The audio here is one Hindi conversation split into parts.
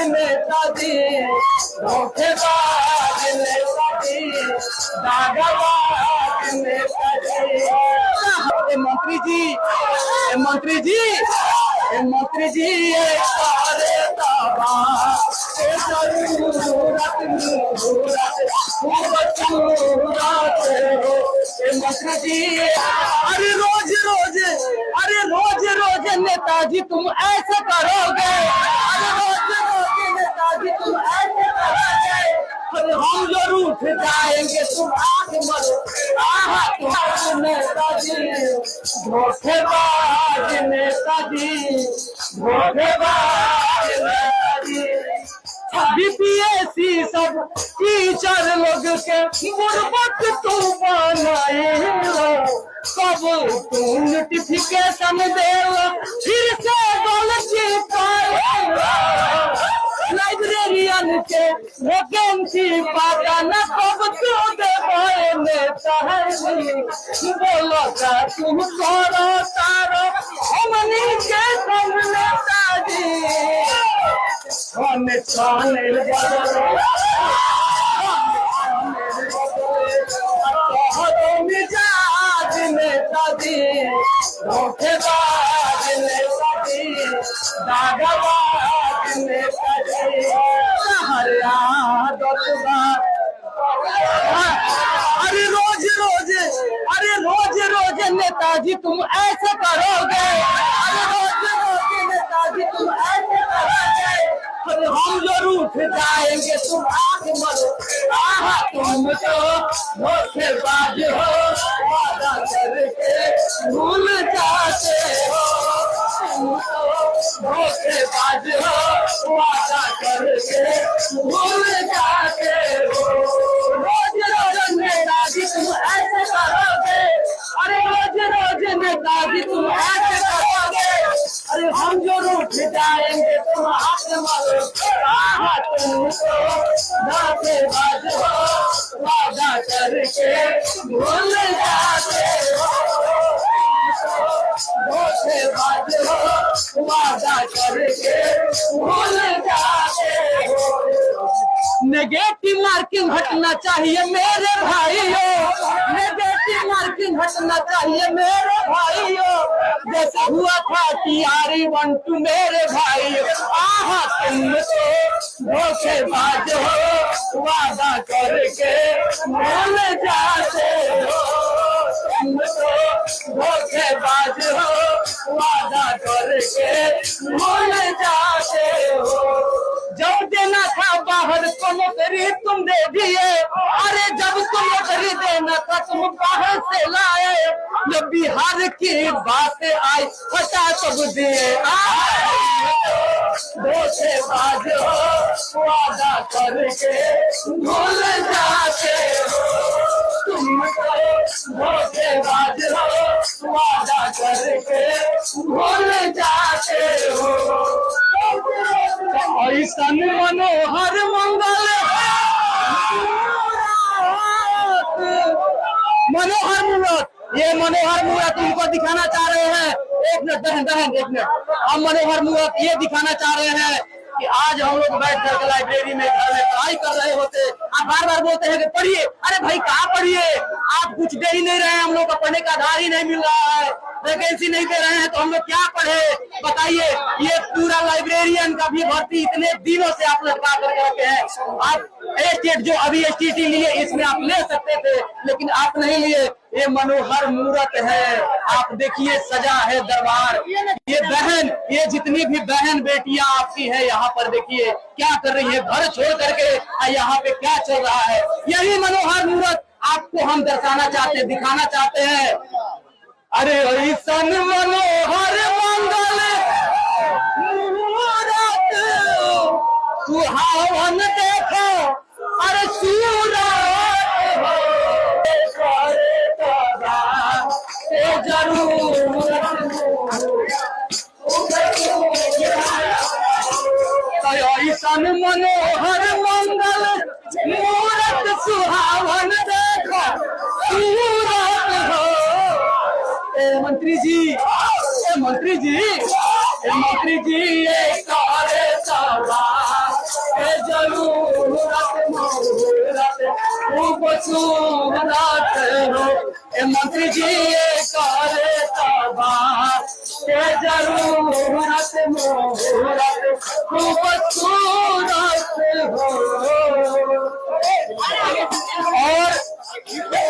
नेताजी, धोखेबाज नेताजी, दागबाज नेताजी। मंत्री जी, मंत्री जी, मंत्री जी, ये सारे दावा मंत्री जी। अरे रोज रोज, अरे रोज रोज नेताजी तुम ऐसे करोगे, अरे रोज रोज नेताजी तुम ऐसे करोगे, अरे हम जरूर उठ जाएंगे तुम आंख मरो। नेताजी, धोखेबाज नेताजी, धोखेबाज नेताजी। बीपीएससी सब टीचर लोग के गुर्बत तुम बनाए हो, कब तुम नोटिफिकेशन दे फिर से गलती पाए। लाइब्रेरियन के वैकेंसी पता न कब तू दे नेता है, बोलो का तुम करो तारो हमनी के तुम नेताजी। मिजाज नेताजी, धोखेबाज नेताजी, दागबाज नेताजी। अरे रोज रोज, अरे रोज रोज नेताजी तुम ऐसे करोगे, अरे रोज रोज नेताजी तुम ऐसे करोगे, अरे हम जरूर उठ जाएंगे तुम आंख मरो। तुम तो धोखेबाज हो, वादा करके भूल जाते हो, तुम तो धोखेबाज हो, वादा करके भूल जाते हो। रोज रोज नेताजी तुम ऐसे करोगे, अरे रोज रोज नेताजी तुम ऐसे करोगे, अरे हम जरूर उठ जाएंगे तुम हाथ मारो। तुम तो धोखेबाज हो, वादा करके भूल जाते हो, धोखेबाज हो, वादा करके भूल जाते हो। नेगेटिव मार्किंग हटना चाहिए मेरे भाइयों, नेगेटिव मार्किंग हटना चाहिए मेरे भाइयों, जैसे हुआ था TRE-12 मेरे भाइयों। तुम तो धोखेबाज हो, वादा करके भूल जाते हो, तुम तो धोखेबाज हो, वादा करके भूल जाते हो। जब देना था बाहर को नौकरी तुम दे दिए, अरे जब तुम नौकरी देना था तुम बाहर से लाए, जब बिहार की बात आई हटा तब दिए। धोखेबाज हो, वादा करके भूल जाते हो, तुम तो धोखेबाज हो, वादा करके भूल जाते हो। ऐसा मनोहर मंगल, मनोहर मूरत, ये मनोहर मूरत उनको दिखाना चाह रहे हैं। एक मिनट बहन, बहन एक मिनट। हम मनोहर मूरत ये दिखाना चाह रहे हैं कि आज हम लोग बैठ कर लाइब्रेरी में घर में पढ़ाई कर रहे होते, आप बार बार बोलते हैं कि पढ़िए। अरे भाई कहाँ पढ़िए, आप कुछ दे ही नहीं रहे हैं, हम लोग को पढ़ने का आधार ही नहीं मिल रहा है, वैकेंसी नहीं दे रहे हैं तो हम लोग क्या पढ़े बताइए। ये पूरा लाइब्रेरियन का भी भर्ती इतने दिनों से आप लटका करके रखे हैं। आप स्टेट जो अभी STT लिए इसमें आप ले सकते थे, लेकिन आप नहीं लिए। ये मनोहर मूरत है, आप देखिए सजा है दरबार। ये बहन, ये जितनी भी बहन बेटियां आपकी है यहाँ पर देखिए क्या कर रही है, घर छोड़ करके यहाँ पे क्या चल रहा है। यही मनोहर मूरत आपको हम दर्शाना चाहते, दिखाना चाहते हैं। अरे ऐसन मनोहर मंगल मूरत सुहावन देखो, अरे सूरत ऐसन मनोहर मंगल मूरत सुहावन देखो सूरत हो। मंत्री जी, मंत्री जी, मंत्री जी, ये करे सभा सूरत हो। ए मंत्री जी ये करे तबाह के जरूरत मुहूर्त खूबसूरत हो।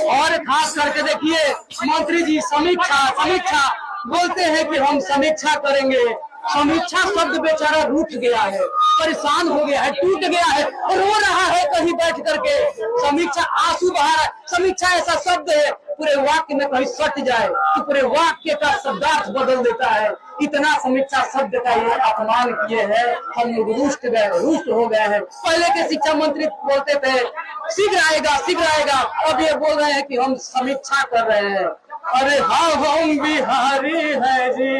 और खास करके देखिए मंत्री जी समीक्षा बोलते हैं कि हम समीक्षा करेंगे। समीक्षा शब्द बेचारा रूठ गया है, परेशान हो गया है, टूट गया है, रो रहा है कहीं बैठ करके। समीक्षा आंसू बहा रहा है। समीक्षा ऐसा शब्द है पूरे वाक्य में कहीं सट जाए तो पूरे वाक्य का शब्दार्थ बदल देता है। इतना समीक्षा शब्द का ये अपमान किए हैं, हम लोग रुष्ट हो गए हैं। पहले के शिक्षा मंत्री बोलते थे शीघ्र आएगा, अब ये बोल रहे हैं कि हम समीक्षा कर रहे हैं। अरे हाँ हम बिहारी है जी,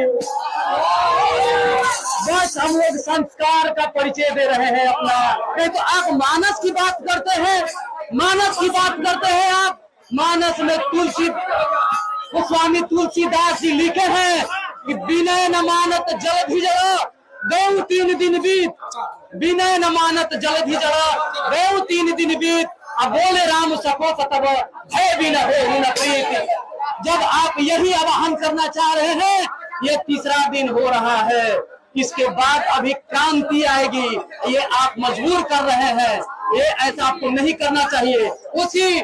बस हम लोग संस्कार का परिचय दे रहे हैं अपना। नहीं तो आप मानस की बात करते हैं, आप मानस में स्वामी तुलसीदास जी लिखे हैं कि विनय न मानत जलधि जड़ा गौ 3 दिन बीत, विनय न मानत जलधि जड़ा गौ 3 दिन बीत। अब बोले राम सको तब भय भी न हो न प्रीत। जब आप यही आवाहन करना चाह रहे हैं, ये तीसरा दिन हो रहा है, इसके बाद अभी क्रांति आएगी, ये आप मजबूर कर रहे हैं। ये ऐसा आपको नहीं करना चाहिए। उसी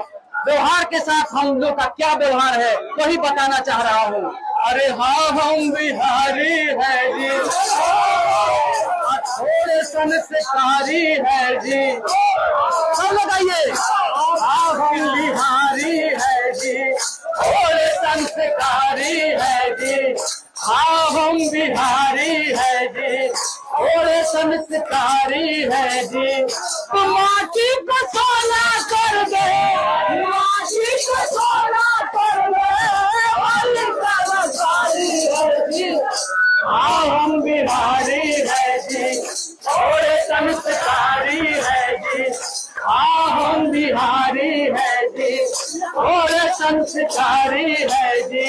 व्यवहार के साथ हम लोग का क्या व्यवहार है वही बताना चाह रहा हूँ। अरे हाँ हम बिहारी है जी, थोड़े संस्कारी है जी, सब लगाइए। हाँ हम बिहारी है जी, थोड़े संस्कारी है जी। हाँ हम बिहारी है जी, थोड़े संस्कारी है जी। माटी को सोना कर दे, माटी को सोना कर दे, है जी। हाँ हम बिहारी है जी, थोड़े संस्कारी है जी। हाँ हम बिहारी है जी, थोड़े संस्कारी है जी।